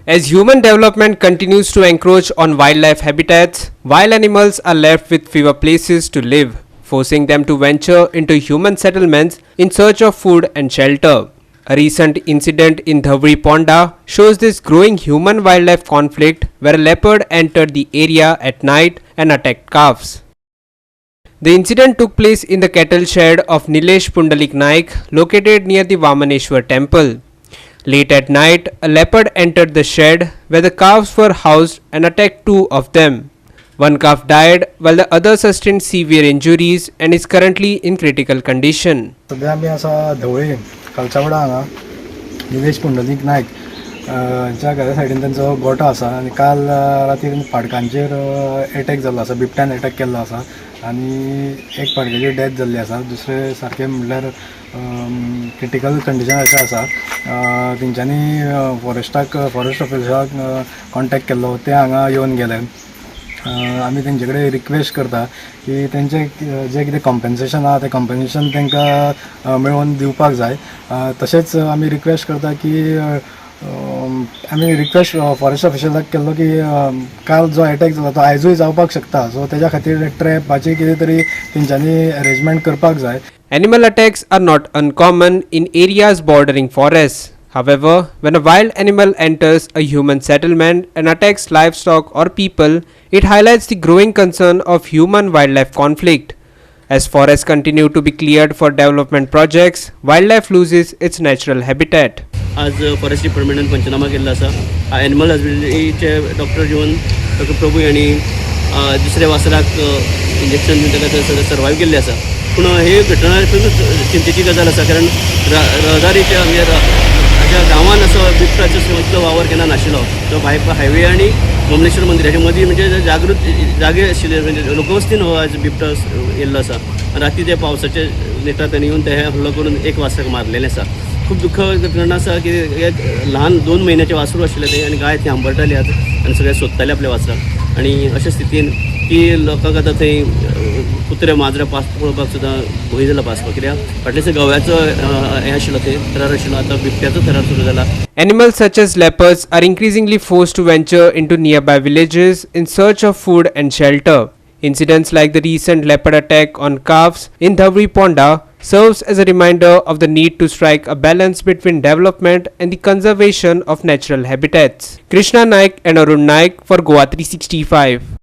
As human development continues to encroach on wildlife habitats, wild animals are left with fewer places to live, forcing them to venture into human settlements in search of food and shelter. A recent incident in Dhavri Ponda shows this growing human-wildlife conflict where a leopard entered the area at night and attacked calves. The incident took place in the cattle shed of Nilesh Pundalik Naik, located near the Vamaneshwar temple. Late at night, a leopard entered the shed where the calves were housed and attacked two of them. One calf died while the other sustained severe injuries and is currently in critical condition. सध्या आमी आसा धवळे कालचावडा हांगा निलेश पुंडलीक नायक च्या घरा सायडीन तांचो गोठो आसा आनी काल राती पाडकांचेर एटॅक जाल्लो आसा, बिबट्यान एटॅक केल्लो आसा आनी एक पाडक्याची डेथ जाल्ली आसा. दुसरे सारकें म्हणल्यार क्रिटिकल कंडिशन अशें आसा. तेंच्यांनी फॉरेस्ट ऑफिसाक कॉन्टॅक्ट केल्लो, ते हांगा येवन गेले. आमी तेंचे कडेन रिक्वेस्ट करता की तेंचे जे कितें कॉम्पेन्सेशन आहा तें कॉम्पेन्सेशन तांकां मेळोवन दिवपाक जाय. तशेंच आमी रिक्वेस्ट करता की आमी रिक्वेस्ट फॉरेस्ट ऑफिशलाक केल्लो की काल जो एटॅक जालो तो आयजूय जावपाक शकता, सो तेज्या खातीर ट्रॅपाची कितें तरी तेंच्यांनी अरेंजमेंट करपाक जाय. Animal attacks are not uncommon in areas bordering forests. However, when a wild animal enters a human settlement and attacks livestock or people, it highlights the growing concern of human-wildlife conflict. As forests continue to be cleared for development projects, wildlife loses its natural habitat. आज forest डिपार्टमेंटान पंचनामा केल्लो आसा. Animal हजबंड्रीचे doctor घेवन doctor प्रभू यांनी दुसऱ्या वासराक injection दिवन ताका survive केल्ले आसा. पूण हे घटना चिंतेची गजाल आसा, कारण रहदारीच्या हाज्या गांवांत असो बिबटाचो इतलो वावर केन्ना नाशिल्लो. तो हायवे आनी ममलेश्वर मंदिराच्या मदीं म्हणजे जागे आशिल्ले, म्हणजे लोकवस्तीन हो आज बिबटो येयल्लो आसा. राती ते पावसाचे नेटार तांणी येवन ते हल्लो करून एक वासराक मारलेलें आसा. खूब दुख्ख घटना आसा की एक ल्हान 2 म्हयन्याचें वासरू आशिल्लें तें आनी गाय थंय आंबरताली आनी सगळे सोदताले आपल्या वासराक. आनी अशे स्थितीन की लोकांक आतां थंय कुत्रे माजरां पळोवपाक सुद्दां भंय जाला पासपाक, कित्याक फाटल्या दिसा गव्याचो हें आशिल्लो थंय थरार आशिल्लो, आतां बिबट्याचो थरार सुरू जाला. Animals such as leopards are increasingly forced to venture into nearby villages in search of food and shelter. Incidents like the recent leopard attack on calves in Dhavri Ponda serves as a reminder of the need to strike a balance between development and the conservation of natural habitats. Krishna Naik and Arun Naik for Goa 365.